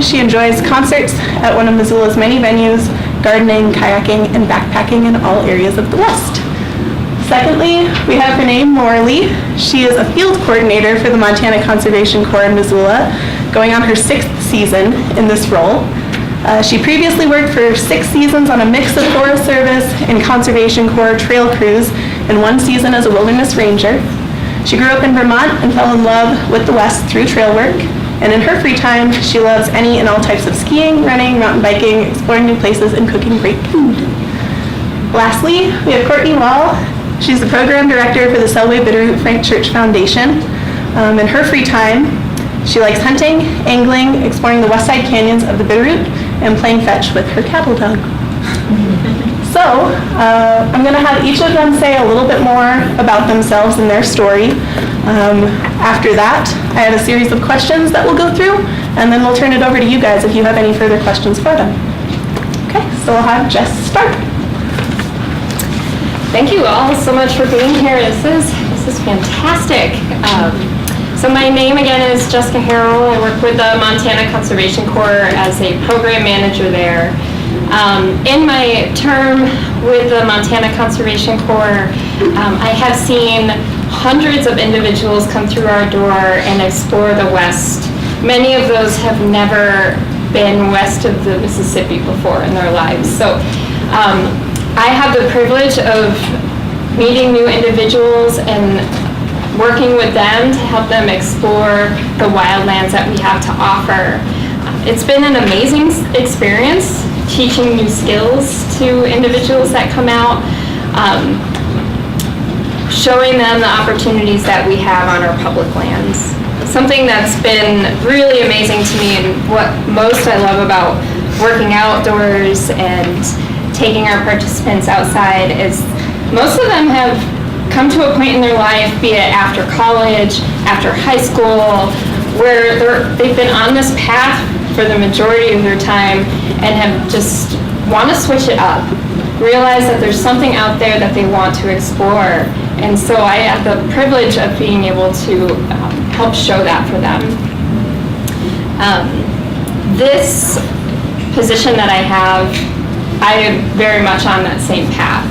she enjoys concerts at one of Missoula's many venues, gardening, kayaking, and backpacking in all areas of the West. Secondly, we have Renee Morley. She is a field coordinator for the Montana Conservation Corps in Missoula, going on her 6th season in this role. She previously worked for 6 seasons on a mix of Forest Service and Conservation Corps trail crews, and 1 season as a wilderness ranger. She grew up in Vermont and fell in love with the West through trail work, and in her free time, she loves any and all types of skiing, running, mountain biking, exploring new places, and cooking great food. Lastly, we have Courtney Wall. She's the program director for the Selway Bitterroot Frank Church Foundation. In her free time, she likes hunting, angling, exploring the west side canyons of the Bitterroot, and playing fetch with her cattle dog. So, I'm going to have each of them say a little bit more about themselves and their story. After that, I have a series of questions that we'll go through, and then we'll turn it over to you guys if you have any further questions for them. Okay, so we'll have Jess start. Thank you all so much for being here. This is fantastic. So my name again is Jessica Harrell. I work with the Montana Conservation Corps as a program manager there. In my term with the Montana Conservation Corps, I have seen hundreds of individuals come through our door and explore the West. Many of those have never been west of the Mississippi before in their lives. So I have the privilege of meeting new individuals and working with them to help them explore the wildlands that we have to offer. It's been an amazing experience teaching new skills to individuals that come out, showing them the opportunities that we have on our public lands. Something that's been really amazing to me and what most I love about working outdoors and taking our participants outside is most of them have come to a point in their life, be it after college, after high school, where they've been on this path for the majority of their time and have just want to switch it up, realize that there's something out there that they want to explore. And so I have the privilege of being able to help show that for them. This position that I have, I am very much on that same path,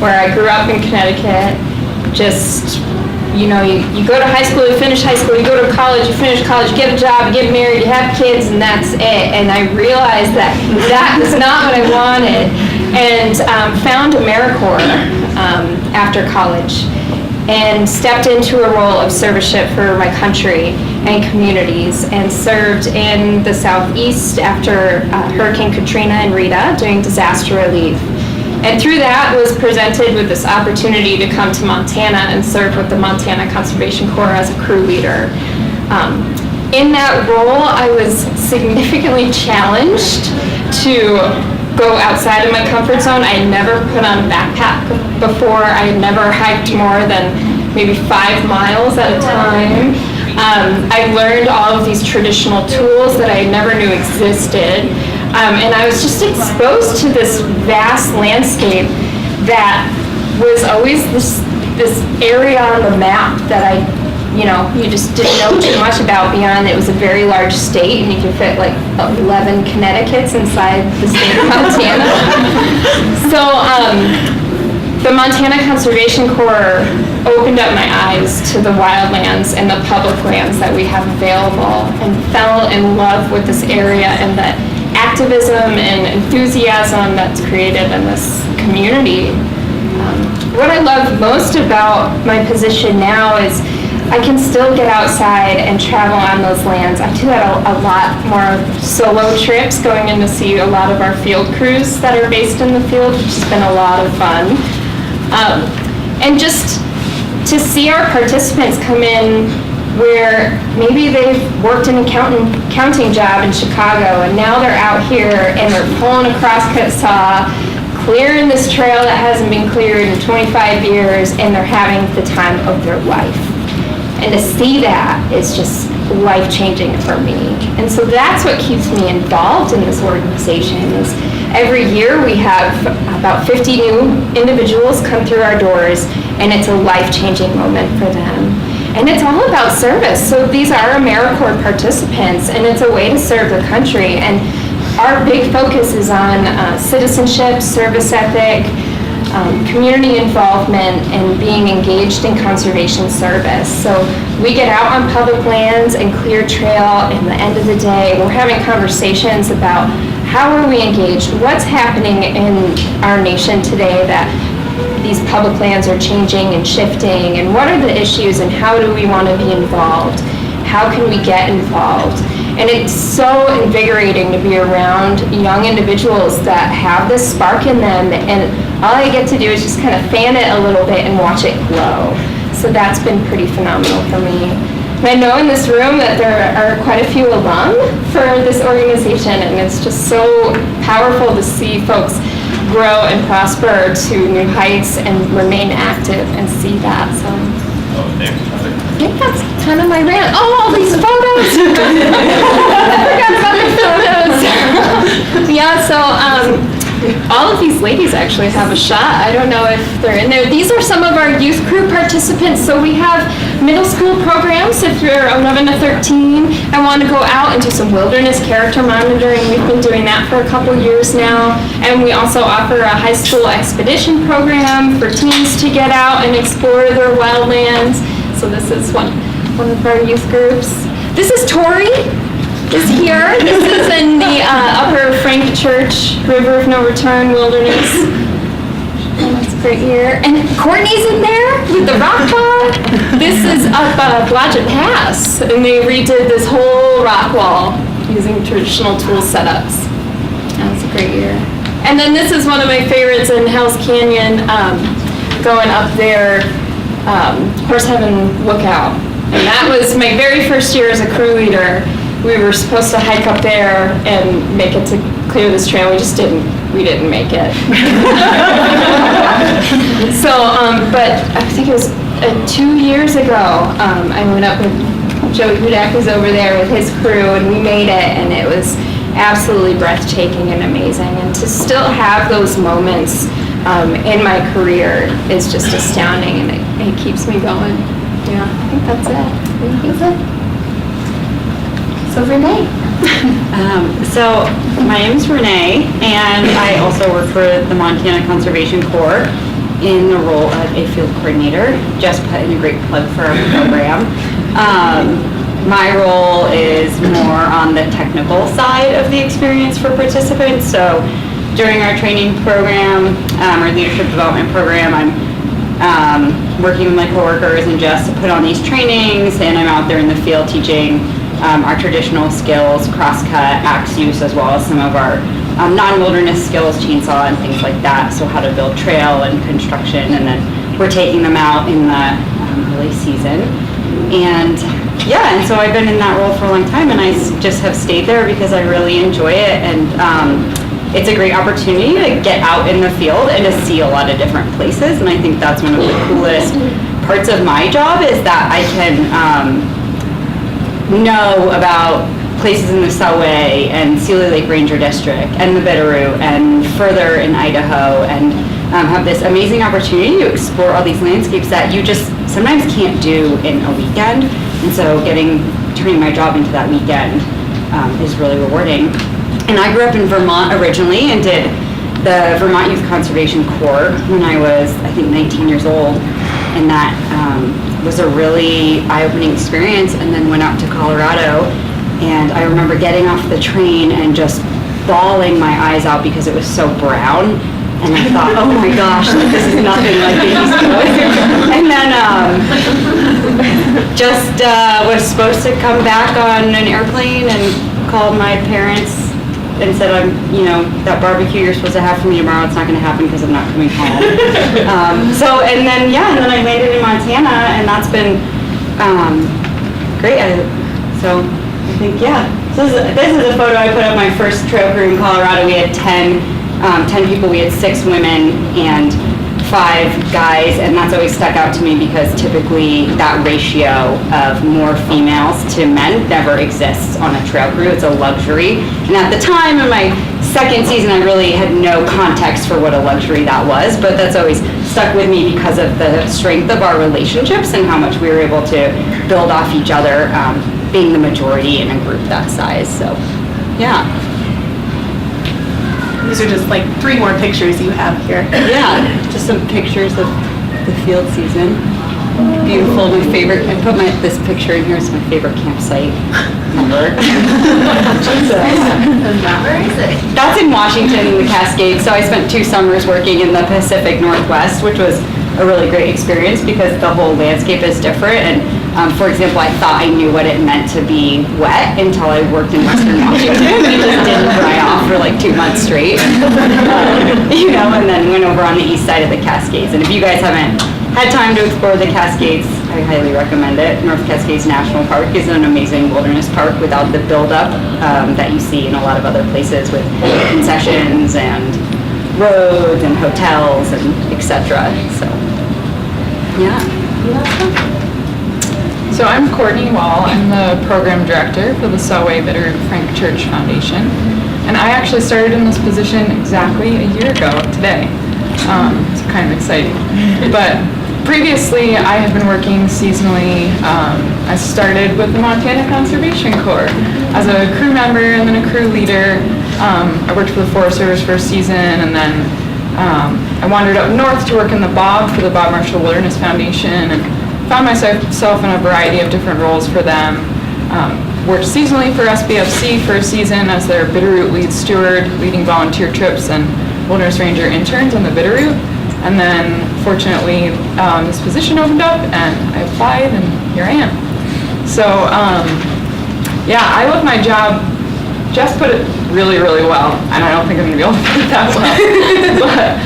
where I grew up in Connecticut, just, you know, you go to high school, you finish high school, you go to college, you finish college, you get a job, you get married, you have kids, and that's it. And I realized that that is not what I wanted, and found AmeriCorps after college, and stepped into a role of serviceship for my country and communities, and served in the Southeast after Hurricane Katrina and Rita doing disaster relief. And through that was presented with this opportunity to come to Montana and serve with the Montana Conservation Corps as a crew leader. In that role, I was significantly challenged to go outside of my comfort zone. I had never put on a backpack before. I had never hiked more than maybe 5 miles at a time. I learned all of these traditional tools that I never knew existed. And I was just exposed to this vast landscape that was always this area on the map that you just didn't know too much about beyond it was a very large state, and you could fit like 11 Connecticut's inside the state of Montana. So the Montana Conservation Corps opened up my eyes to the wildlands and the public lands that we have available, and fell in love with this area and the activism and enthusiasm that's created in this community. What I love most about my position now is I can still get outside and travel on those lands. I do that a lot more solo trips, going in to see a lot of our field crews that are based in the field, which has been a lot of fun. And just to see our participants come in where maybe they've worked in a counting job in Chicago, and now they're out here and they're pulling a crosscut saw, clearing this trail that hasn't been cleared in 25 years, and they're having the time of their life. And to see that is just life-changing for me. And so that's what keeps me involved in this organization. Is every year we have about 50 new individuals come through our doors, and it's a life-changing moment for them. And it's all about service. So these are AmeriCorps participants, and it's a way to serve the country. And our big focus is on citizenship, service ethic, community involvement, and being engaged in conservation service. So we get out on public lands and clear trail, and at the end of the day, we're having conversations about how are we engaged, what's happening in our nation today that these public lands are changing and shifting, and what are the issues, and how do we want to be involved? How can we get involved? And it's so invigorating to be around young individuals that have this spark in them, and all I get to do is just kind of fan it a little bit and watch it glow. So that's been pretty phenomenal for me. And I know in this room that there are quite a few alum for this organization, and it's just so powerful to see folks grow and prosper to new heights and remain active and see that. So I think that's kind of my rant. Oh, all these photos! I forgot about the photos. Yeah, so all of these ladies actually have a shot. I don't know if they're in there. These are some of our youth crew participants. So we have middle school programs if you're 11 to 13 and want to go out and do some wilderness character monitoring. We've been doing that for a couple years now. And we also offer a high school expedition program for teens to get out and explore their wildlands. So this is one of our youth groups. This is Tori. Is here. This is in the Upper Frank Church, River of No Return Wilderness. Oh, that's a great year. And Courtney's in there with the rock wall. This is up Blodgett Pass, and they redid this whole rock wall using traditional tool setups. That was a great year. And then this is one of my favorites in Hell's Canyon, going up there, Horse Heaven Lookout. And that was my very first year as a crew leader. We were supposed to hike up there and make it to clear this trail. We just didn't. We didn't make it. So, but I think it was 2 years ago, I went up with Joey Hudak was over there with his crew, and we made it, and it was absolutely breathtaking and amazing. And to still have those moments in my career is just astounding, and it keeps me going. Yeah, I think that's it. That's it. So Renee. So my name is Renee, and I also work for the Montana Conservation Corps in the role of a field coordinator. Just put in a great plug for our program. My role is more on the technical side of the experience for participants. So during our training program, our leadership development program, I'm working with my coworkers and just to put on these trainings, and I'm out there in the field teaching our traditional skills, crosscut, axe use, as well as some of our non-wilderness skills, chainsaw and things like that, so how to build trail and construction, and then we're taking them out in the early season. And yeah, and so I've been in that role for a long time, and I just have stayed there because I really enjoy it, and it's a great opportunity to get out in the field and to see a lot of different places, and I think that's one of the coolest parts of my job is that I can know about places in the Selway and Sealy Lake Ranger District and the Bitterroot and further in Idaho, and have this amazing opportunity to explore all these landscapes that you just sometimes can't do in a weekend. And so turning my job into that weekend is really rewarding. And I grew up in Vermont originally and did the Vermont Youth Conservation Corps when I was, I think, 19 years old. And that was a really eye-opening experience, and then went out to Colorado, and I remember getting off the train and just bawling my eyes out because it was so brown, and I thought, oh my gosh, like, this is nothing like the East Coast. And then was supposed to come back on an airplane and called my parents and said, that barbecue you're supposed to have for me tomorrow, it's not going to happen because I'm not coming home. And then I landed in Montana, and that's been great. So I think, this is a photo I put up my first trail crew in Colorado. We had 10 people, we had 6 women and 5 guys, and that's always stuck out to me because typically that ratio of more females to men never exists on a trail crew. It's a luxury. And at the time in my second season, I really had no context for what a luxury that was, but that's always stuck with me because of the strength of our relationships and how much we were able to build off each other, being the majority in a group that size. So, yeah. These are just like 3 more pictures you have here. Yeah, just some pictures of the field season. Beautiful, my favorite. I put this picture in here. It's my favorite campsite ever. That's in Washington in the Cascades. So I spent 2 summers working in the Pacific Northwest, which was a really great experience because the whole landscape is different. And for example, I thought I knew what it meant to be wet until I worked in Western Washington. It just didn't dry off for like 2 months straight. You know, and then went over on the east side of the Cascades. And if you guys haven't had time to explore the Cascades, I highly recommend it. North Cascades National Park is an amazing wilderness park without the buildup that you see in a lot of other places with concessions and roads and hotels and etc. So, yeah. So I'm Courtney Wall. I'm the program director for the Selway Bitterroot Frank Church Foundation. And I actually started in this position exactly a year ago today. It's kind of exciting. But previously, I have been working seasonally. I started with the Montana Conservation Corps as a crew member and then a crew leader. I worked for the Forest Service for a season, and then I wandered up north to work in the Bob for the Bob Marshall Wilderness Foundation, and found myself in a variety of different roles for them. Worked seasonally for SBFC for a season as their Bitterroot lead steward, leading volunteer trips and wilderness ranger interns on the Bitterroot. And then, fortunately, this position opened up, and I applied, and here I am. So, yeah, I love my job. Jess put it really, really well, and I don't think I'm going to be able to put it that well. But,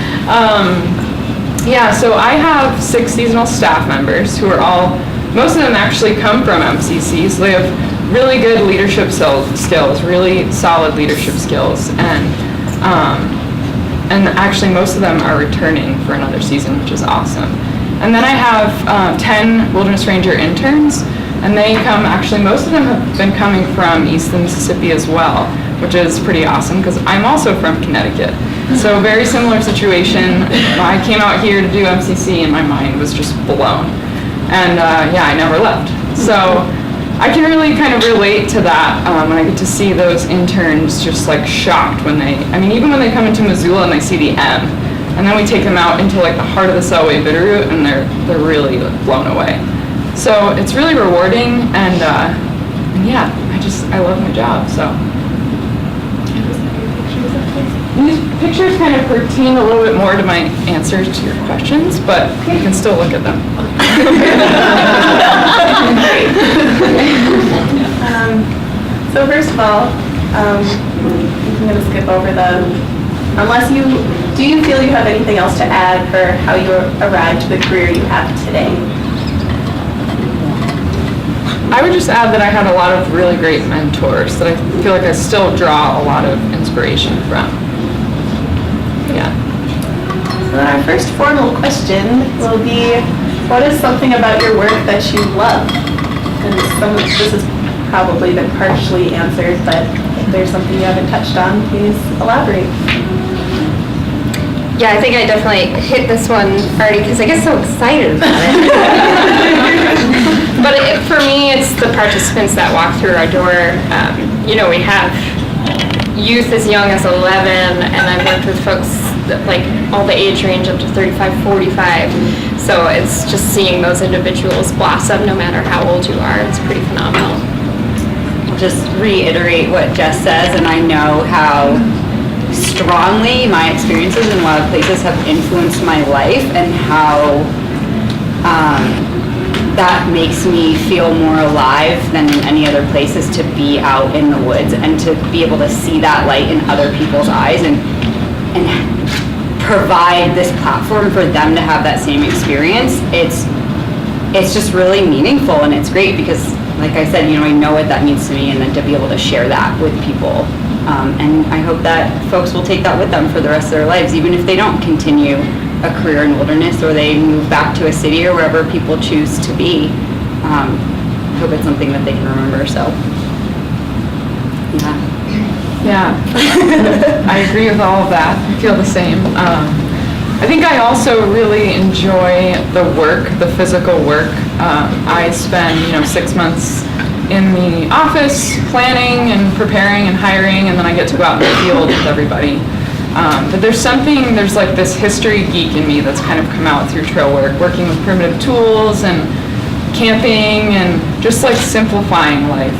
yeah, so I have 6 seasonal staff members who are all, most of them actually come from MCC, so they have really good leadership skills, really solid leadership skills, and actually most of them are returning for another season, which is awesome. And then I have 10 Wilderness Ranger interns, and they come, actually most of them have been coming from East Mississippi as well, which is pretty awesome because I'm also from Connecticut. So very similar situation. I came out here to do MCC and my mind was just blown. And yeah, I never left. So I can really kind of relate to that when I get to see those interns just like shocked when they, I mean, even when they come into Missoula and they see the M, and then we take them out into like the heart of the Selway Bitterroot, and they're really blown away. So it's really rewarding, and yeah, I love my job. So these pictures kind of pertain a little bit more to my answers to your questions, but you can still look at them. So first of all, I'm going to skip over do you feel you have anything else to add for how you arrived to the career you have today? I would just add that I had a lot of really great mentors that I feel like I still draw a lot of inspiration from. Yeah. So then our first formal question will be, what is something about your work that you love? And this has probably been partially answered, but if there's something you haven't touched on, please elaborate. Yeah, I think I definitely hit this one already because I get so excited about it. But for me, it's the participants that walk through our door. You know, we have youth as young as 11, and I've worked with folks that, like, all the age range up to 35, 45. So it's just seeing those individuals blossom no matter how old you are. It's pretty phenomenal. I'll just reiterate what Jess says, and I know how strongly my experiences in wild places have influenced my life, and how that makes me feel more alive than in any other places, to be out in the woods and to be able to see that light in other people's eyes and provide this platform for them to have that same experience. It's just really meaningful, and it's great because, like I said, you know, I know what that means to me, and then to be able to share that with people. And I hope that folks will take that with them for the rest of their lives, even if they don't continue a career in wilderness or they move back to a city or wherever people choose to be. I hope it's something that they can remember, so, yeah. Yeah, I agree with all of that. I feel the same. I think I also really enjoy the work, the physical work. I spend, 6 months in the office planning and preparing and hiring, and then I get to go out in the field with everybody. But there's like this history geek in me that's kind of come out through trail work, working with primitive tools and camping and just like simplifying life.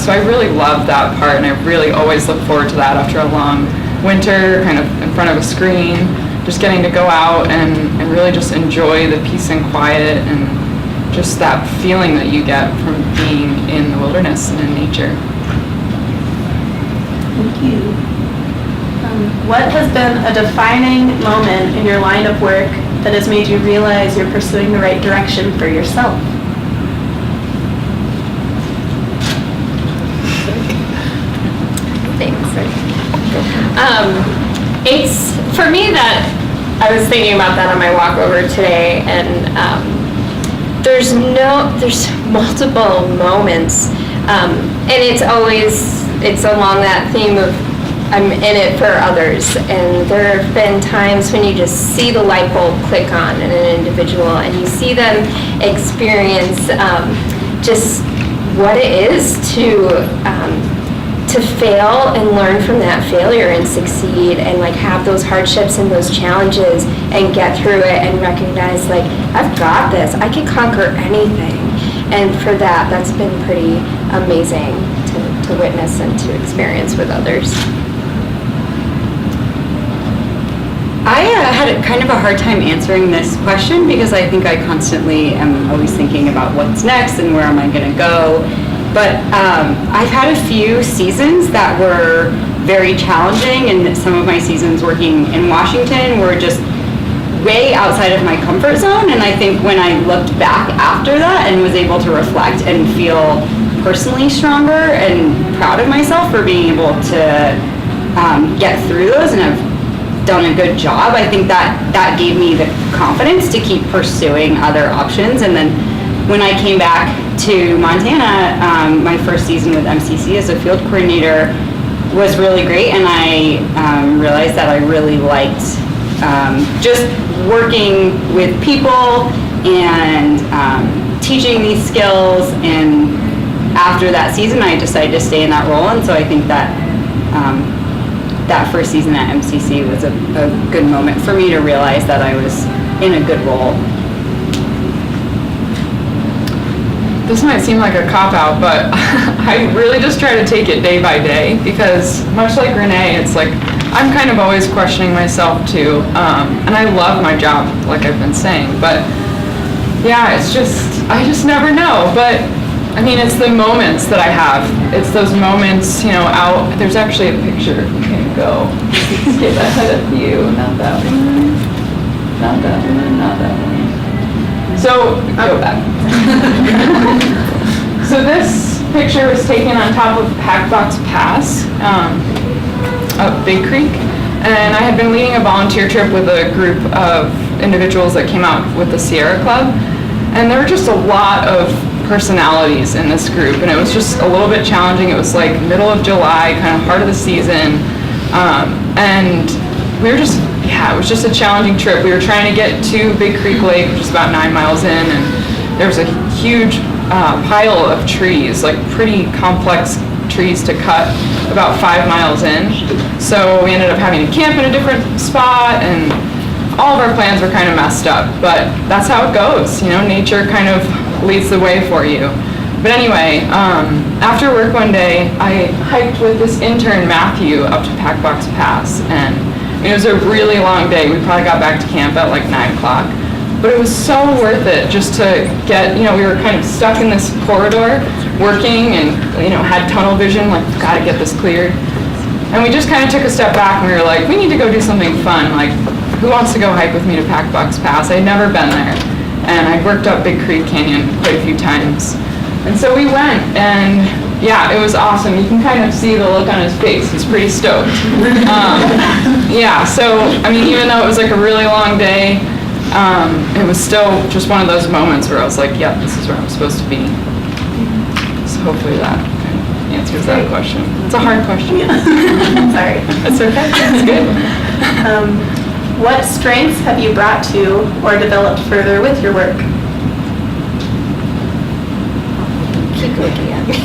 So I really love that part, and I really always look forward to that after a long winter, kind of in front of a screen, just getting to go out and really just enjoy the peace and quiet and just that feeling that you get from being in the wilderness and in nature. Thank you. What has been a defining moment in your line of work that has made you realize you're pursuing the right direction for yourself? Thanks. It's for me that I was thinking about that on my walk over today, and there's multiple moments, and it's along that theme of I'm in it for others, and there have been times when you just see the light bulb click on in an individual, and you see them experience just what it is to fail and learn from that failure and succeed and like have those hardships and those challenges and get through it and recognize like I've got this, I can conquer anything. And for that's been pretty amazing to witness and to experience with others. I had kind of a hard time answering this question because I think I constantly am always thinking about what's next and where am I going to go. But I've had a few seasons that were very challenging, and some of my seasons working in Washington were just way outside of my comfort zone. And I think when I looked back after that and was able to reflect and feel personally stronger and proud of myself for being able to get through those and have done a good job, I think that gave me the confidence to keep pursuing other options. And then when I came back to Montana, my first season with MCC as a field coordinator was really great, and I realized that I really liked just working with people and teaching these skills. And after that season, I decided to stay in that role, and so I think that that first season at MCC was a good moment for me to realize that I was in a good role. This might seem like a cop-out, but I really just try to take it day by day, because much like Renee, it's like I'm kind of always questioning myself too, and I love my job, like I've been saying, but yeah, I just never know. But I mean, it's the moments that I have. It's those moments, out. There's actually a picture. You can go. Get ahead of you. Not that one. Not that one. Not that one. So, go back. So this picture was taken on top of Packbox Pass up Big Creek, and I had been leading a volunteer trip with a group of individuals that came out with the Sierra Club, and there were just a lot of personalities in this group, and it was just a little bit challenging. It was like middle of July, kind of heart of the season, and we were just, it was just a challenging trip. We were trying to get to Big Creek Lake, which is about 9 miles in, and there was a huge pile of trees, like pretty complex trees to cut about 5 miles in. So we ended up having to camp in a different spot, and all of our plans were kind of messed up, but that's how it goes. Nature kind of leads the way for you. But anyway, after work one day, I hiked with this intern, Matthew, up to Packbox Pass, and it was a really long day. We probably got back to camp at like 9 o'clock. But it was so worth it just to get, we were kind of stuck in this corridor working and, had tunnel vision, like, gotta get this cleared. And we just kind of took a step back and we were like, we need to go do something fun. Like, who wants to go hike with me to Packbox Pass? I'd never been there. And I'd worked up Big Creek Canyon quite a few times. And so we went, and yeah, it was awesome. You can kind of see the look on his face. He's pretty stoked. So, I mean, even though it was like a really long day, it was still just one of those moments where I was like, yep, this is where I'm supposed to be. So hopefully that kind of answers that question. It's a hard question. Sorry. That's okay. That's good. What strengths have you brought to or developed further with your work? Keep looking at me.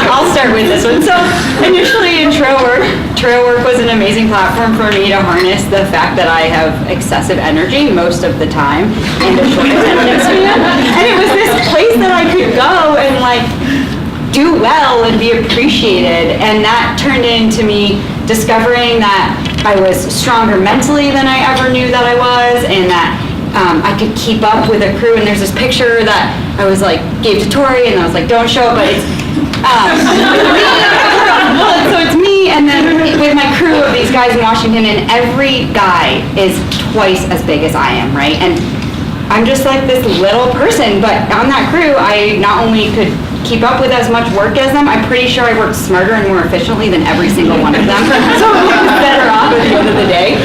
I'll start with this one. So initially in trail work was an amazing platform for me to harness the fact that I have excessive energy most of the time and a short attention span. And it was this place that I could go and like do well and be appreciated. And that turned into me discovering that I was stronger mentally than I ever knew that I was, and that I could keep up with a crew. And there's this picture that I was like, gave to Tori, and I was like, don't show it, but it's so it's me, and then with my crew of these guys in Washington, and every guy is twice as big as I am, right? And I'm just like this little person, but on that crew, I not only could keep up with as much work as them, I'm pretty sure I worked smarter and more efficiently than every single one of them. So I was better off at the end of the day.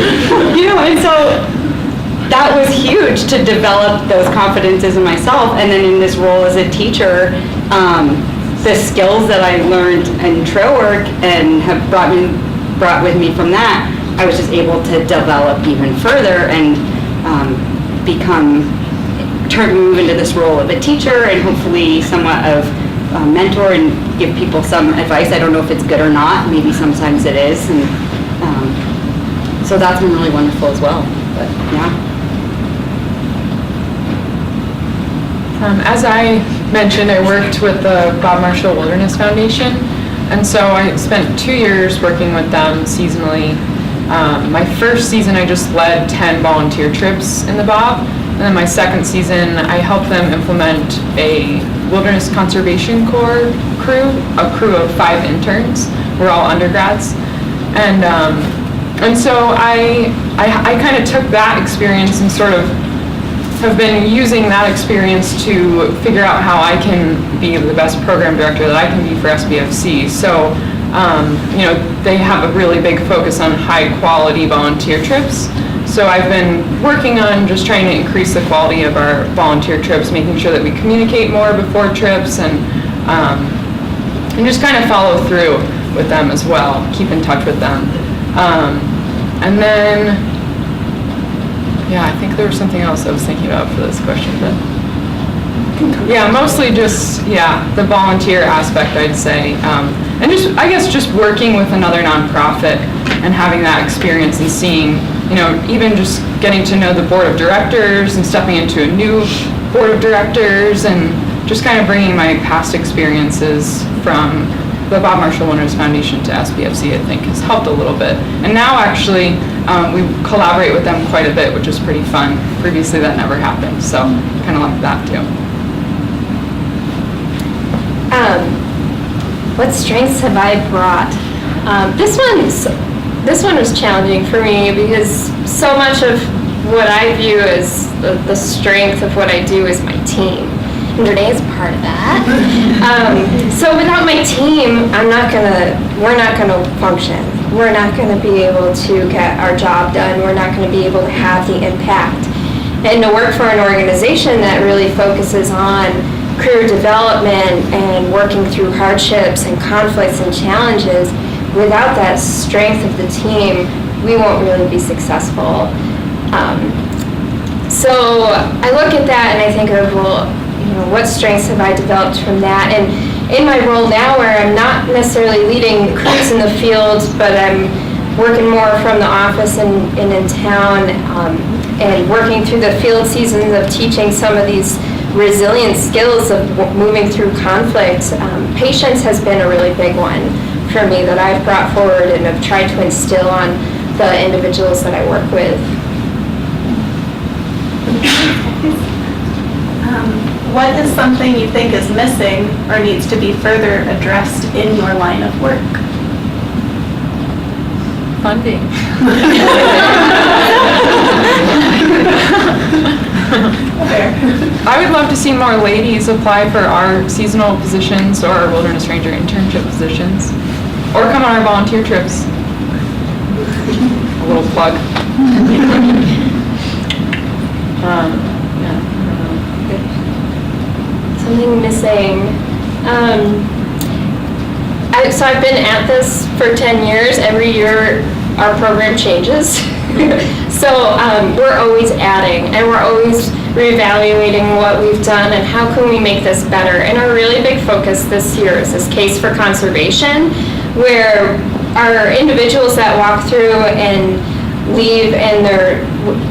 You know, and so that was huge to develop those confidences in myself. And then in this role as a teacher, the skills that I learned in trail work and have brought with me from that, I was just able to develop even further and move into this role of a teacher and hopefully somewhat of a mentor and give people some advice. I don't know if it's good or not. Maybe sometimes it is. And so that's been really wonderful as well. But yeah. As I mentioned, I worked with the Bob Marshall Wilderness Foundation, and so I spent 2 years working with them seasonally. My first season, I just led 10 volunteer trips in the Bob, and then my second season, I helped them implement a Wilderness Conservation Corps crew, a crew of 5 interns. We're all undergrads, and so I kind of took that experience and sort of have been using that experience to figure out how I can be the best program director that I can be for SBFC. So, you know, they have a really big focus on high quality volunteer trips. So I've been working on just trying to increase the quality of our volunteer trips, making sure that we communicate more before trips and just kind of follow through with them as well, keep in touch with them. And then, yeah, I think there was something else I was thinking about for this question, but yeah, mostly just, the volunteer aspect, I'd say. And just, I guess, just working with another nonprofit and having that experience and seeing, you know, even just getting to know the board of directors and stepping into a new board of directors and just kind of bringing my past experiences from the Bob Marshall Wilderness Foundation to SBFC, I think, has helped a little bit. And now, actually, we collaborate with them quite a bit, which is pretty fun. Previously, that never happened, so kind of like that, too. What strengths have I brought? This one was challenging for me because so much of what I view as the strength of what I do is my team. And Renee is part of that. So without my team, we're not gonna function. We're not gonna be able to get our job done. We're not gonna be able to have the impact. And to work for an organization that really focuses on career development and working through hardships and conflicts and challenges, without that strength of the team, we won't really be successful. So I look at that and I think of, well, you know, what strengths have I developed from that? And in my role now, where I'm not necessarily leading crews in the field, but I'm working more from the office and in town, and working through the field seasons of teaching some of these resilient skills of moving through conflict. Patience has been a really big one for me that I've brought forward and have tried to instill on the individuals that I work with. What is something you think is missing or needs to be further addressed in your line of work? Funding. I would love to see more ladies apply for our seasonal positions or our Wilderness Ranger internship positions, or come on our volunteer trips. A little plug. Something missing. So I've been at this for 10 years. Every year our program changes. So we're always adding, and we're always reevaluating what we've done and how can we make this better. And our really big focus this year is this case for conservation, where our individuals that walk through and leave, and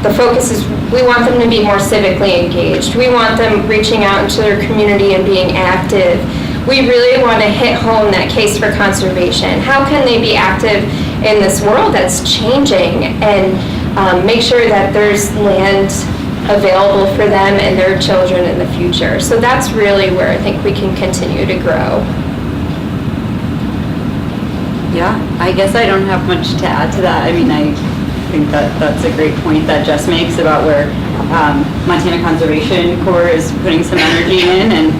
the focus is we want them to be more civically engaged. We want them reaching out into their community and being active. We really want to hit home that case for conservation. How can they be active in this world that's changing, and make sure that there's land available for them and their children in the future. So that's really where I think we can continue to grow. Yeah, I guess I don't have much to add to that. I mean, I think that's a great point that Jess makes about where Montana Conservation Corps is putting some energy in, and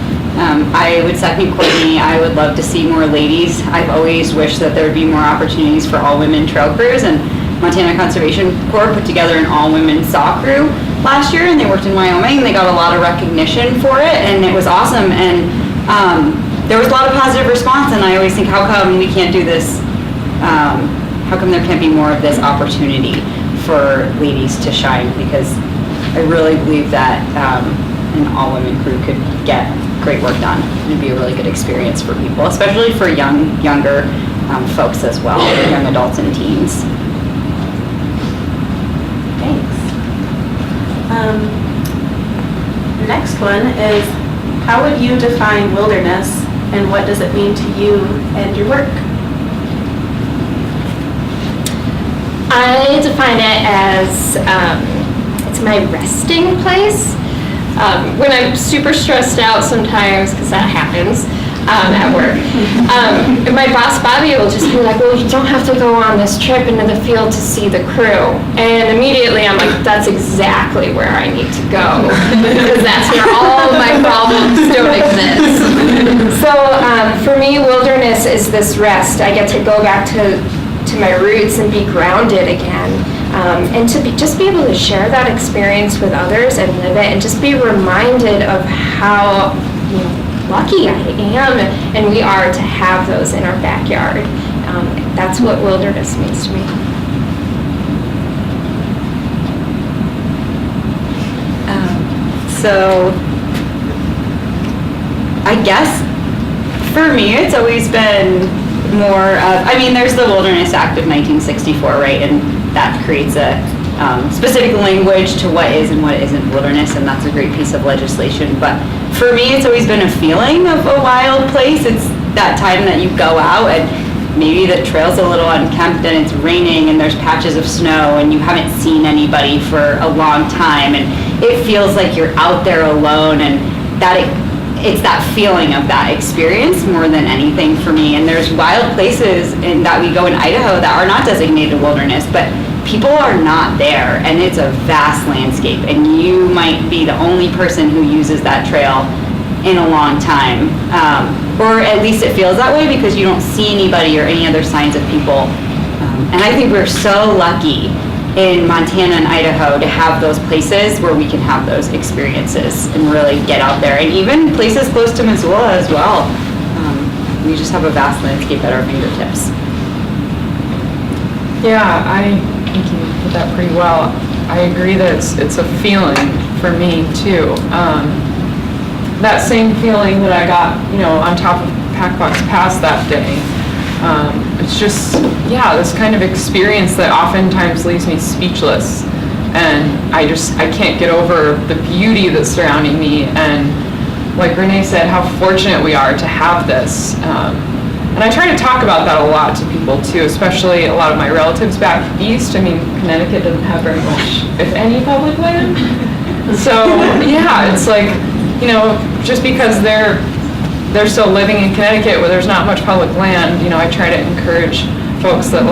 I would second Courtney. I would love to see more ladies. I've always wished that there would be more opportunities for all-women trail crews, and Montana Conservation Corps put together an all-women saw crew last year, and they worked in Wyoming. They got a lot of recognition for it, and it was awesome, and there was a lot of positive response, and I always think, how come we can't do this? How come there can't be more of this opportunity for ladies to shine? Because I really believe that an all-women crew could get great work done. It'd be a really good experience for people, especially for younger folks as well, young adults and teens. Thanks. The next one is, how would you define wilderness, and what does it mean to you and your work? I define it as it's my resting place. When I'm super stressed out sometimes, because that happens at work, my boss Bobby will just be like, well, you don't have to go on this trip into the field to see the crew. And immediately I'm like, that's exactly where I need to go, because that's where all of my problems don't exist. So for me, wilderness is this rest. I get to go back to my roots and be grounded again, and to just be able to share that experience with others and live it, and just be reminded of how lucky I am and we are to have those in our backyard. That's what wilderness means to me. So I guess for me, it's always been more of, I mean, there's the Wilderness Act of 1964, right? And that creates a specific language to what is and what isn't wilderness, and that's a great piece of legislation. But for me, it's always been a feeling of a wild place. It's that time that you go out and maybe the trail's a little unkempt and it's raining and there's patches of snow and you haven't seen anybody for a long time, and it feels like you're out there alone, and it's that feeling of that experience more than anything for me. And there's wild places that we go in Idaho that are not designated wilderness, but people are not there, and it's a vast landscape, and you might be the only person who uses that trail in a long time, or at least it feels that way because you don't see anybody or any other signs of people. And I think we're so lucky in Montana and Idaho to have those places where we can have those experiences and really get out there, and even places close to Missoula as well. We just have a vast landscape at our fingertips. Yeah, I think you put that pretty well. I agree that it's a feeling for me too. That same feeling that I got, on top of Packbox Pass that day. It's just, this kind of experience that oftentimes leaves me speechless, and I can't get over the beauty that's surrounding me, and like Renee said, how fortunate we are to have this. And I try to talk about that a lot to people too, especially a lot of my relatives back east. I mean, Connecticut doesn't have very much, if any, public land. So it's like, just because they're still living in Connecticut where there's not much public land, I try to encourage folks that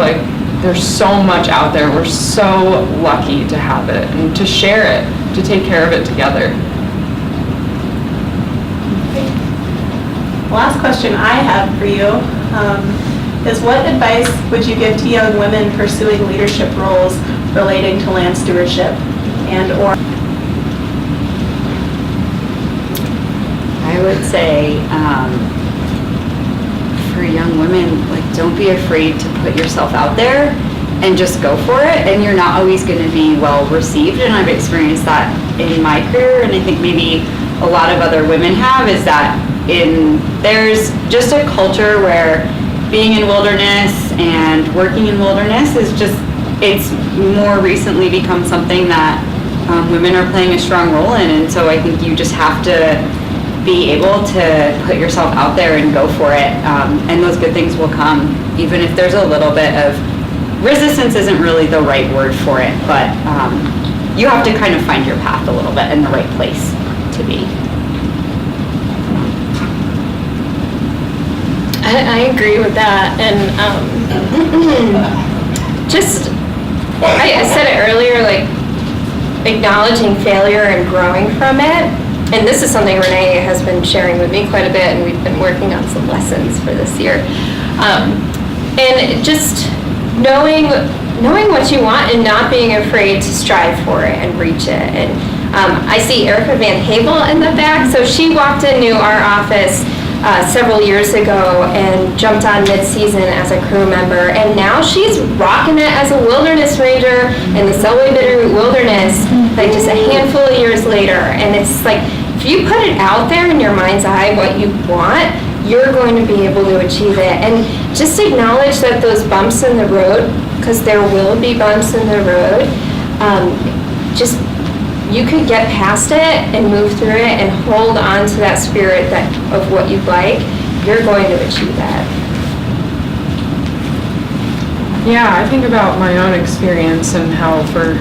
there's so much out there. We're so lucky to have it and to share it, to take care of it together. The last question I have for you is, what advice would you give to young women pursuing leadership roles relating to land stewardship and/or? I would say for young women, don't be afraid to put yourself out there and just go for it, and you're not always going to be well received. And I've experienced that in my career, and I think maybe a lot of other women have, is that there's just a culture where being in wilderness and working in wilderness is just, it's more recently become something that women are playing a strong role in. And so I think you just have to be able to put yourself out there and go for it, and those good things will come, even if there's a little bit of resistance. Isn't really the right word for it, but you have to kind of find your path a little bit in the right place to be. I agree with that, and just, I said it earlier, like, acknowledging failure and growing from it. And this is something Renee has been sharing with me quite a bit, and we've been working on some lessons for this year. And just knowing what you want and not being afraid to strive for it and reach it. And I see Erica Van Havel in the back. So she walked into our office several years ago and jumped on mid-season as a crew member, and now she's rocking it as a wilderness ranger in the Selway Bitterroot Wilderness, like just a handful of years later. And it's like, if you put it out there in your mind's eye what you want, you're going to be able to achieve it. And just acknowledge that those bumps in the road, because there will be bumps in the road, just, you could get past it and move through it and hold on to that spirit of what you'd like. You're going to achieve that. Yeah, I think about my own experience and how for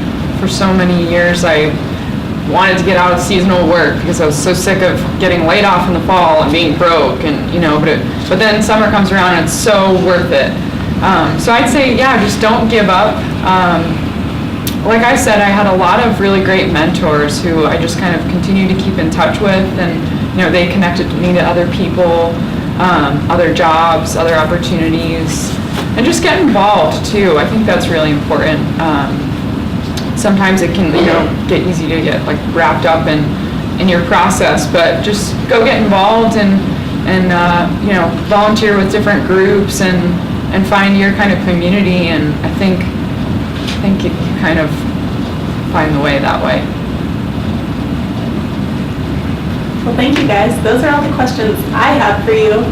so many years I wanted to get out of seasonal work because I was so sick of getting laid off in the fall and being broke, and but then summer comes around and it's so worth it. So I'd say, yeah, just don't give up. Like I said, I had a lot of really great mentors who I just kind of continue to keep in touch with, and they connected me to other people, other jobs, other opportunities, and just get involved too. I think that's really important. Sometimes it can get easy to get like wrapped up in your process, but just go get involved and volunteer with different groups and find your kind of community. And I think you kind of find the way that way. Well, thank you guys. Those are all the questions I have for you.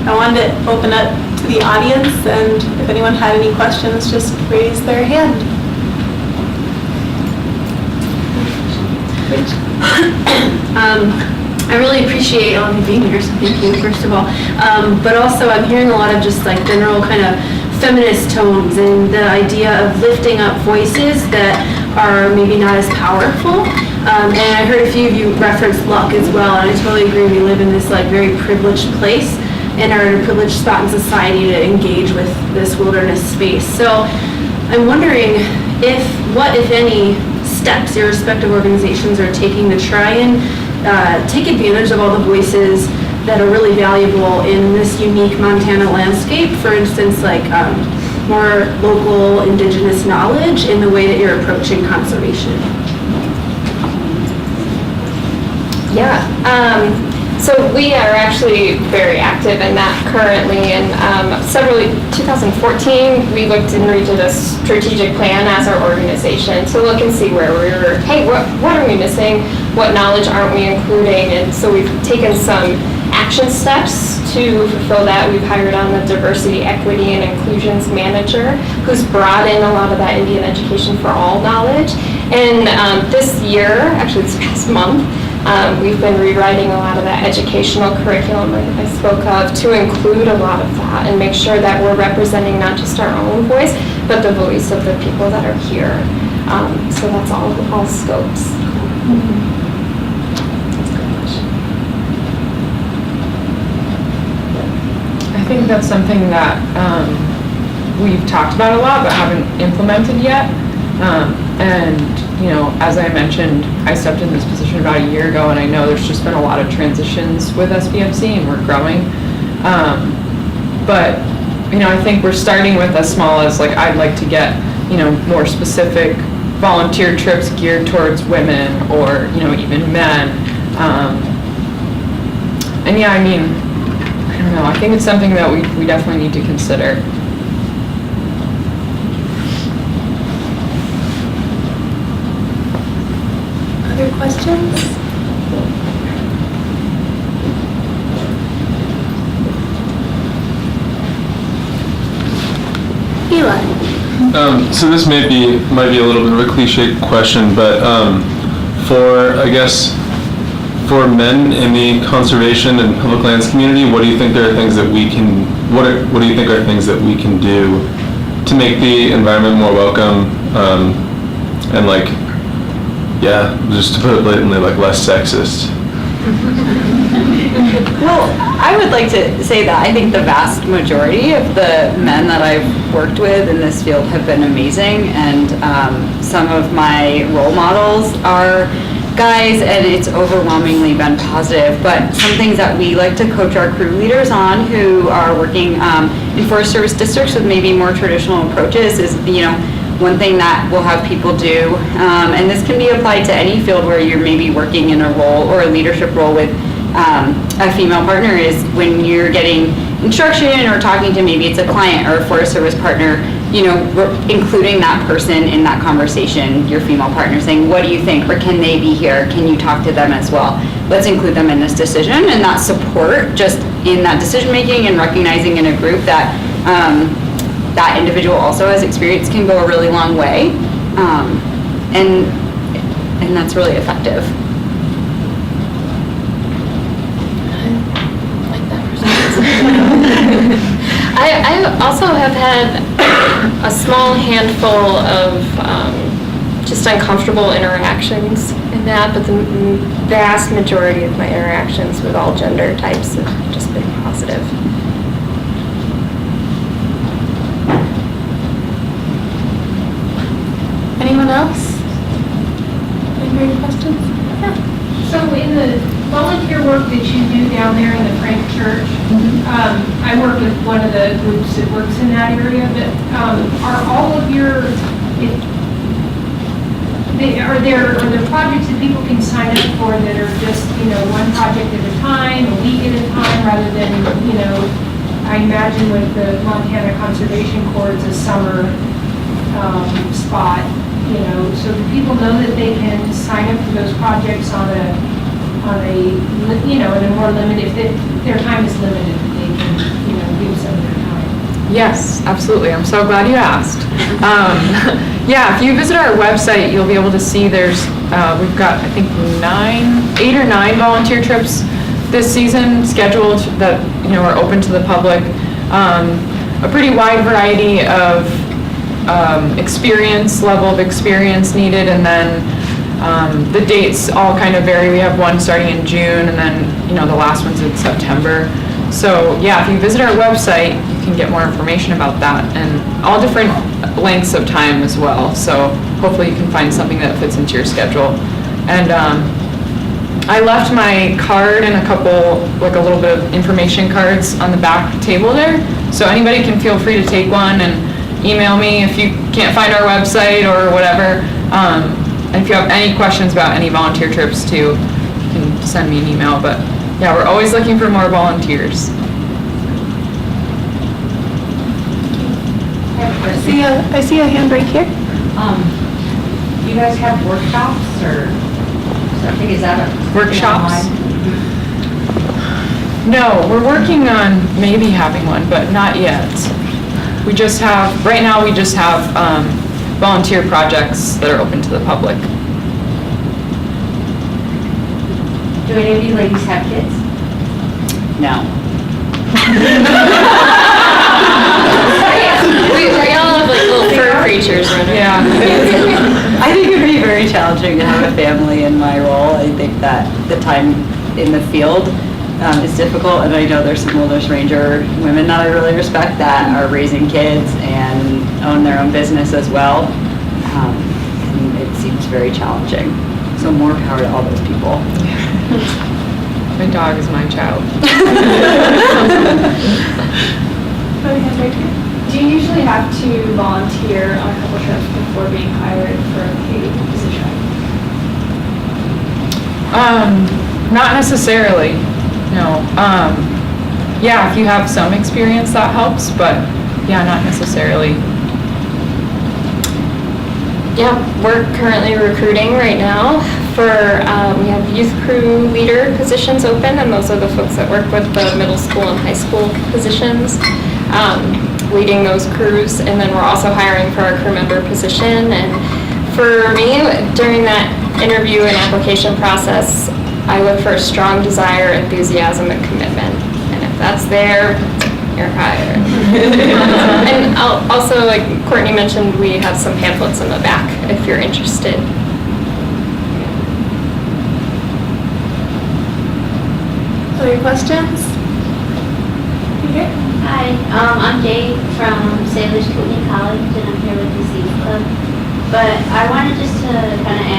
I wanted to open up to the audience, and if anyone had any questions, just raise their hand. I really appreciate all of you being here, so thank you, first of all. But also, I'm hearing a lot of just like general kind of feminist tones and the idea of lifting up voices that are maybe not as powerful. And I heard a few of you reference luck as well, and I totally agree. We live in this like very privileged place and are in a privileged spot in society to engage with this wilderness space. So I'm wondering what, if any, steps your respective organizations are taking to try and take advantage of all the voices that are really valuable in this unique Montana landscape. For instance, like more local indigenous knowledge in the way that you're approaching conservation. Yeah, so we are actually very active in that currently, and 2014 we looked and redid a strategic plan as our organization to look and see where we were, hey, what are we missing, what knowledge aren't we including, and so we've taken some action steps to fulfill that. We've hired on a diversity, equity, and inclusions manager who's brought in a lot of that Indian education for all knowledge. And this year, actually this past month, we've been rewriting a lot of that educational curriculum that I spoke of to include a lot of that and make sure that we're representing not just our own voice, but the voice of the people that are here. So that's all scopes. Mm-hmm. I think that's something that we've talked about a lot but haven't implemented yet. And as I mentioned, I stepped in this position about a year ago, and I know there's just been a lot of transitions with SBFC, and we're growing. But I think we're starting with as small as like I'd like to get more specific volunteer trips geared towards women or even men. And yeah, I mean, I don't know. I think it's something that we definitely need to consider. questions? Eli. So this might be a little bit of a cliche question, but for men in the conservation and public lands community, what do you think are things that we can what do you think are things that we can do to make the environment more welcome and just to put it blatantly, less sexist? Well, I would like to say that I think the vast majority of the men that I've worked with in this field have been amazing, and some of my role models are guys, and it's overwhelmingly been positive. But some things that we like to coach our crew leaders on who are working in Forest Service districts with maybe more traditional approaches is, one thing that we'll have people do, and this can be applied to any field where you're maybe working in a role or a leadership role with a female partner, is when you're getting instruction or talking to, maybe it's a client or a Forest Service partner, including that person in that conversation, your female partner, saying, what do you think, or can they be here? Can you talk to them as well? Let's include them in this decision, and that support just in that decision making and recognizing in a group that that individual also has experience can go a really long way, and that's really effective. I also have had a small handful of just uncomfortable interactions in that, but the vast majority of my interactions with all gender types have just been positive. Anyone else? Any questions? Yeah. So in the volunteer work that you do down there in the Frank Church, I work with one of the groups that works in that area, but are all of your, are there projects that people can sign up for that are just, one project at a time, a week at a time, rather than, I imagine with the Montana Conservation Corps, it's a summer spot, so do people know that they can sign up for those projects on a in a more limited, if their time is limited, that they can, give some of their time? Yes, absolutely. I'm so glad you asked. Yeah, if you visit our website, you'll be able to see we've got, I think, 8 or 9 volunteer trips this season scheduled that, are open to the public. A pretty wide variety of level of experience needed, and then the dates all kind of vary. We have one starting in June, and then, the last one's in September. So yeah, if you visit our website, you can get more information about that, and all different lengths of time as well. So hopefully you can find something that fits into your schedule. And I left my card and a little bit of information cards on the back table there. So anybody can feel free to take one and email me if you can't find our website or whatever. And if you have any questions about any volunteer trips too, you can send me an email. But yeah, we're always looking for more volunteers. I see a hand right here. You guys have workshops, or is that a Workshops? No, we're working on maybe having one, but not yet. Right now we just have volunteer projects that are open to the public. Do any of you ladies have kids? No. We all have little fur creatures running. Yeah. I think it would be very challenging to have a family in my role. I think that the time in the field is difficult, and I know there's some wilderness ranger women that I really respect that are raising kids and own their own business as well. And it seems very challenging. So more power to all those people. My dog is my child. Do you usually have to volunteer on a couple trips before being hired for a paid position? Not necessarily, no. Yeah, if you have some experience, that helps, but yeah, not necessarily. Yeah, we're currently recruiting right now we have youth crew leader positions open, and those are the folks that work with the middle school and high school positions, leading those crews. And then we're also hiring for our crew member position. And for me, during that interview and application process, I look for a strong desire, enthusiasm, and commitment. And if that's there, you're hired. And also, like Courtney mentioned, we have some pamphlets in the back if you're interested. Other questions? Okay. Hi, I'm Jade from Salish Community College, and I'm here with the Seeds Club. But I wanted just to kind of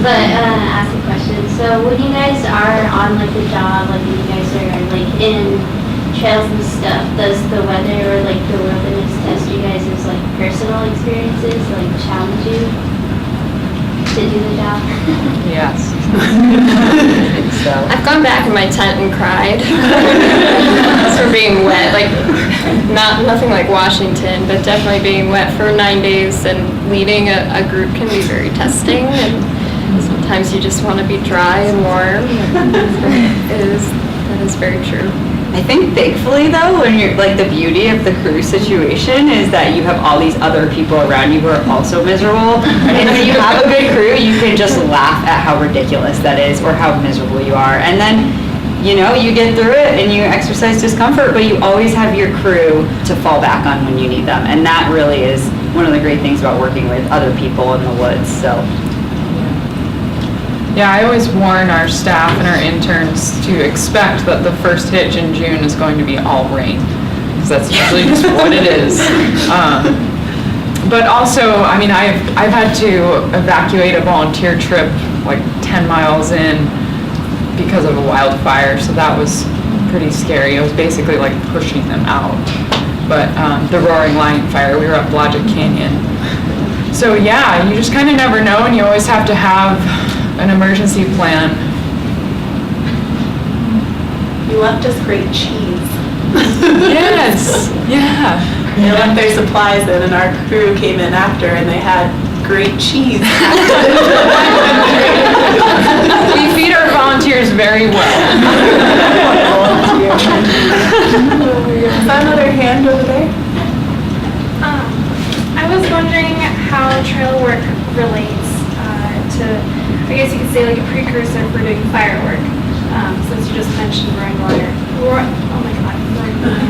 ask a question. So when you guys are on like the job, like when you guys are like in trails and stuff, does the weather or like the wilderness test you guys' like personal experiences, like challenge you to do the job? Yes. So. I've gone back in my tent and cried for being wet. Like, nothing like Washington, but definitely being wet for 9 days and leading a group can be very testing. And sometimes you just want to be dry and warm. That is very true. I think thankfully though, when you're like the beauty of the crew situation is that you have all these other people around you who are also miserable. And when you have a good crew, you can just laugh at how ridiculous that is or how miserable you are. And then, you know, you get through it and you exercise discomfort, but you always have your crew to fall back on when you need them. And that really is one of the great things about working with other people in the woods. So. Yeah, I always warn our staff and our interns to expect that the first hitch in June is going to be all rain, because that's usually just what it is. But also, I mean, I've had to evacuate a volunteer trip like 10 miles in because of a wildfire, so that was pretty scary. It was basically like pushing them out. But the Roaring Lion Fire, we were up Logic Canyon. So yeah, you just kind of never know, and you always have to have an emergency plan. You left us great cheese. Yes, yeah. They left their supplies in, and our crew came in after, and they had great cheese. We feed our volunteers very well. Is that another hand over there? I was wondering how trail work relates to, I guess you could say, like a precursor for doing firework, since you just mentioned roaring water. Oh my God, roaring water.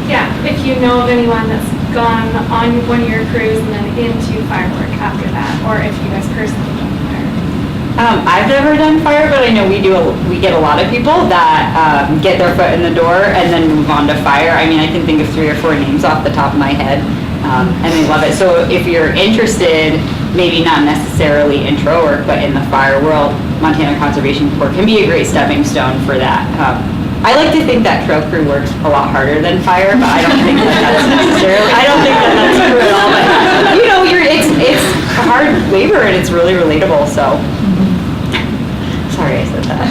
Yeah, if you know of anyone that's gone on one of your crews and then into firework after that, or if you guys personally done firework. I've never done fire, but I know we get a lot of people that get their foot in the door and then move on to fire. I mean, I can think of 3 or 4 names off the top of my head, and they love it. So if you're interested, maybe not necessarily in trail work, but in the fire world, Montana Conservation Corps can be a great stepping stone for that. I like to think that trail crew works a lot harder than fire, but I don't think that's true at all. But you know, it's hard labor and it's really relatable. So sorry I said that.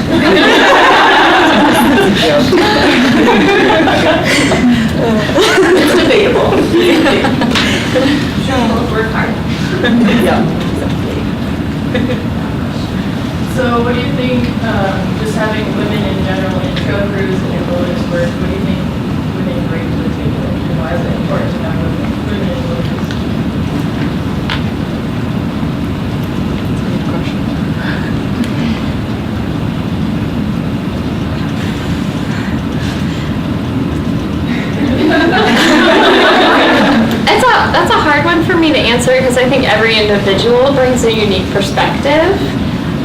It's debatable. Work hard. Yeah. So what do you think, just having women in general in trail crews and in wilderness work, what do you think women bring to the table? And why is it important to have women in wilderness? That's a good question. That's a hard one for me to answer, because I think every individual brings a unique perspective,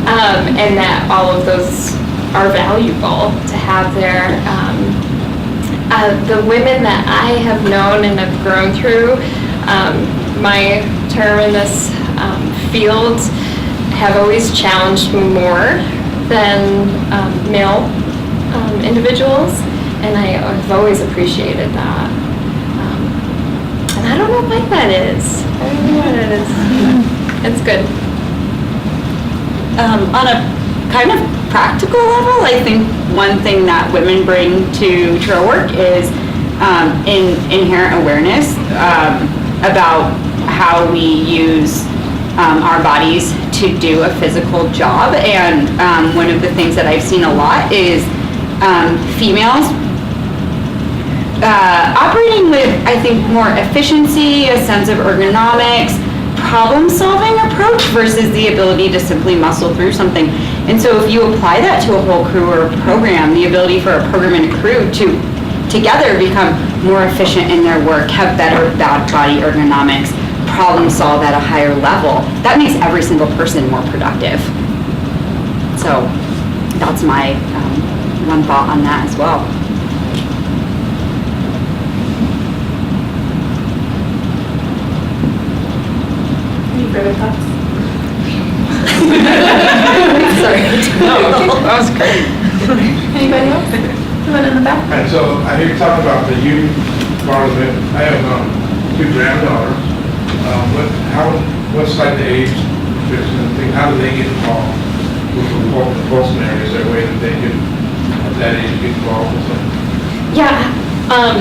and that all of those are valuable to have there. The women that I have known and have grown through my term in this field have always challenged me more than male individuals, and I've always appreciated that. And I don't know why that is. I don't know what it is. It's good. On a kind of practical level, I think one thing that women bring to trail work is inherent awareness about how we use our bodies to do a physical job. And one of the things that I've seen a lot is females operating with, I think, more efficiency, a sense of ergonomics, problem-solving approach versus the ability to simply muscle through something. And so if you apply that to a whole crew or a program, the ability for a program and a crew to together become more efficient in their work, have better body ergonomics, problem solve at a higher level, that makes every single person more productive. So that's my one thought on that as well. Any further thoughts? Sorry. No, that was great. Anybody else? The one in the back? And so I hear you talk about the youth part of it. I have 2 granddaughters. What's like the age restriction and thing? How do they get involved with the Folsom area? Is there a way that they can, at that age, get involved with something? Yeah,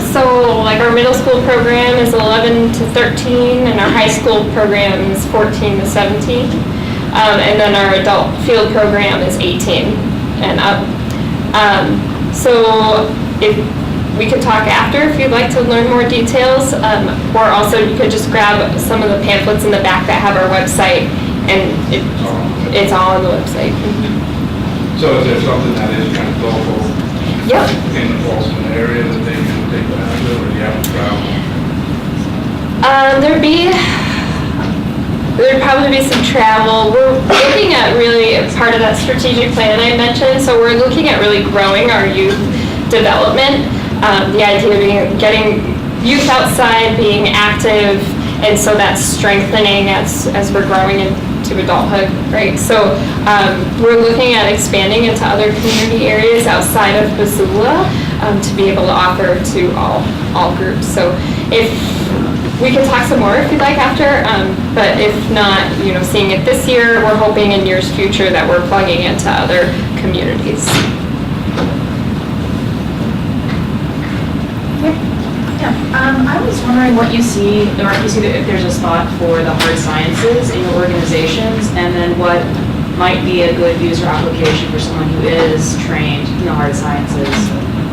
so like our middle school program is 11 to 13 and our high school program is 14 to 17. And then our adult field program is 18 and up. So if we could talk after if you'd like to learn more details, or also you could just grab some of the pamphlets in the back that have our website, and it's all on the website. So is there something that is kind of local Yep. in the Folsom area that they can take advantage of, or do you have to travel? There'd probably be some travel. We're looking at really part of that strategic plan I mentioned, so we're looking at really growing our youth development. The idea being getting youth outside, being active, and so that's strengthening as we're growing into adulthood, right? So we're looking at expanding into other community areas outside of Missoula to be able to offer to all groups. So if we can talk some more if you'd like after, but if not, seeing it this year, we're hoping in years future that we're plugging into other communities. I was wondering what you see, or if you see that if there's a spot for the hard sciences in your organizations, and then what might be a good user application for someone who is trained in the hard sciences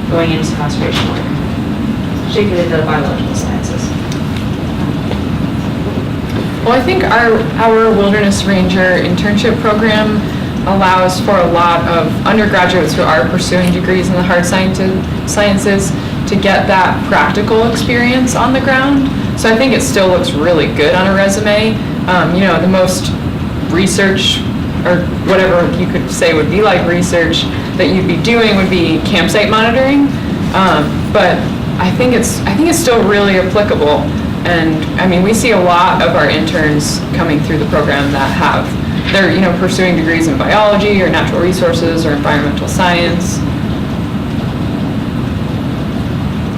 going into conservation work, particularly the biological sciences. Well, I think our Wilderness Ranger internship program allows for a lot of undergraduates who are pursuing degrees in the hard sciences to get that practical experience on the ground. So I think it still looks really good on a resume. The most research, or whatever you could say would be like research, that you'd be doing would be campsite monitoring. But I think it's still really applicable. And I mean, we see a lot of our interns coming through the program that they're pursuing degrees in biology or natural resources or environmental science.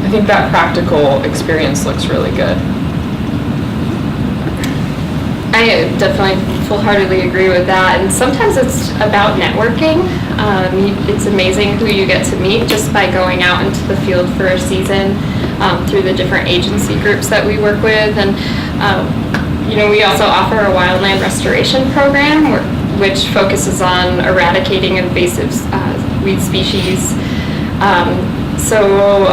I think that practical experience looks really good. I definitely full-heartedly agree with that, and sometimes it's about networking. It's amazing who you get to meet just by going out into the field for a season through the different agency groups that we work with. And we also offer a wildland restoration program which focuses on eradicating invasive weed species. So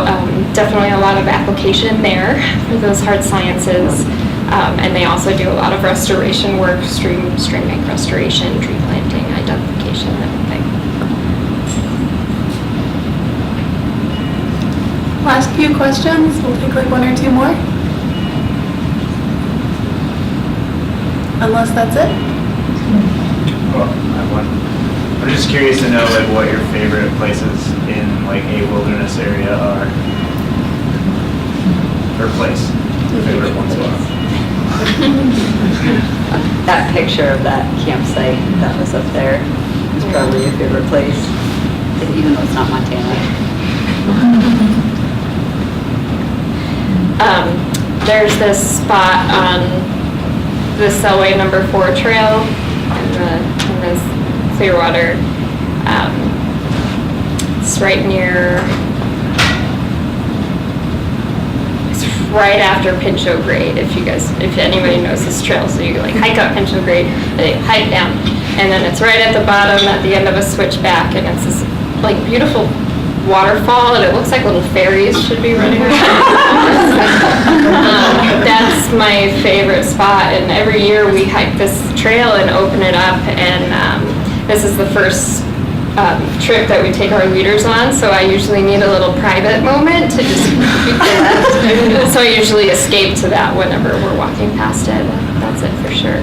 definitely a lot of application there for those hard sciences. And they also do a lot of restoration work, stream bank restoration, tree planting, identification, and everything. Last few questions. We'll take like 1 or 2 more. Unless that's it. Well, I have one. I'm just curious to know like what your favorite places in like a wilderness area are. Or place. Your favorite ones are. That picture of that campsite that was up there is probably your favorite place, even though it's not Montana. There's this spot on the Selway No. 4 trail in the Clearwater. It's right near, right after Pinchot Grade, if anybody knows this trail. So you like hike up Pinchot Grade, and then you hike down, and then it's right at the bottom at the end of a switchback, and it's this like beautiful waterfall, and it looks like little fairies should be running around. That's my favorite spot, and every year we hike this trail and open it up, and this is the first trip that we take our leaders on, so I usually need a little private moment to just so I usually escape to that whenever we're walking past it. That's it for sure.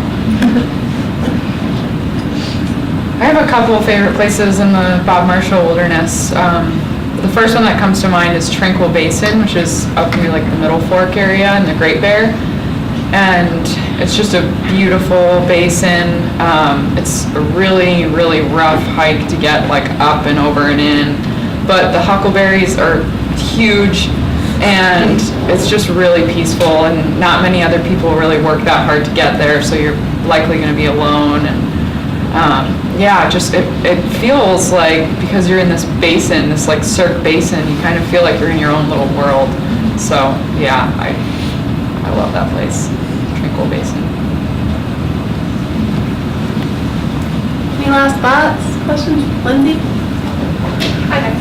I have a couple of favorite places in the Bob Marshall Wilderness. The first one that comes to mind is Tranquil Basin, which is up near like the Middle Fork area in the Great Bear. And it's just a beautiful basin. It's a really, really rough hike to get like up and over and in. But the huckleberries are huge, and it's just really peaceful, and not many other people really work that hard to get there, so you're likely going to be alone. And yeah, just it feels like, because you're in this basin, this like cirque basin, you kind of feel like you're in your own little world. So yeah, I love that place, Tranquil Basin. Any last thoughts, questions? Lindsay? Hi guys.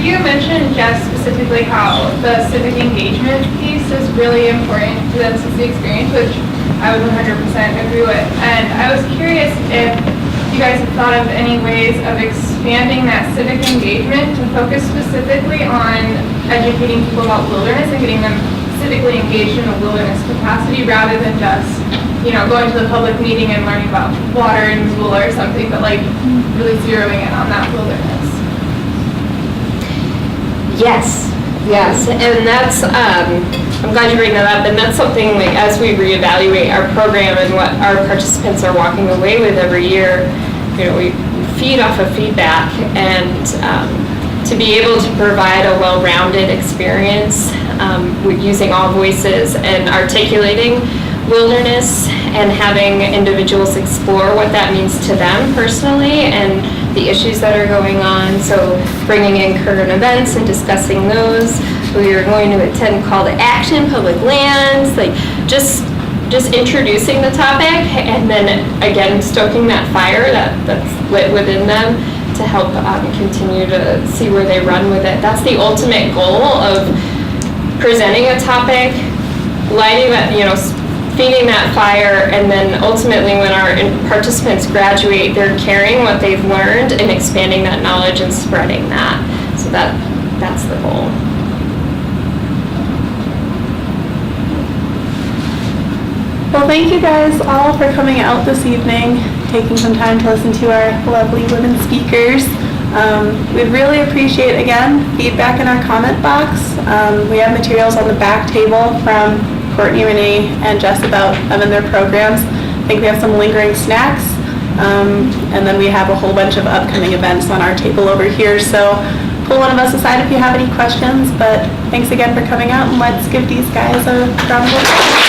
You mentioned, Jess, specifically how the civic engagement piece is really important to the NCC experience, which I would 100% agree with. And I was curious if you guys have thought of any ways of expanding that civic engagement to focus specifically on educating people about wilderness and getting them civically engaged in a wilderness capacity, rather than just, going to the public meeting and learning about water and Missoula or something, but like really zeroing in on that wilderness. Yes, and that's, I'm glad you bring that up, and that's something like as we reevaluate our program and what our participants are walking away with every year, we feed off of feedback, and to be able to provide a well-rounded experience with using all voices and articulating wilderness and having individuals explore what that means to them personally and the issues that are going on. So bringing in current events and discussing those. We are going to attend call to action, public lands, like just introducing the topic, and then again stoking that fire that's lit within them to help continue to see where they run with it. That's the ultimate goal of presenting a topic, lighting that, feeding that fire, and then ultimately when our participants graduate, they're carrying what they've learned and expanding that knowledge and spreading that. So that's the goal. Well, thank you guys all for coming out this evening, taking some time to listen to our lovely women speakers. We'd really appreciate, again, feedback in our comment box. We have materials on the back table from Courtney, Renee, and Jess about them and their programs. I think we have some lingering snacks, and then we have a whole bunch of upcoming events on our table over here. So pull one of us aside if you have any questions, but thanks again for coming out, and let's give these guys a round of applause.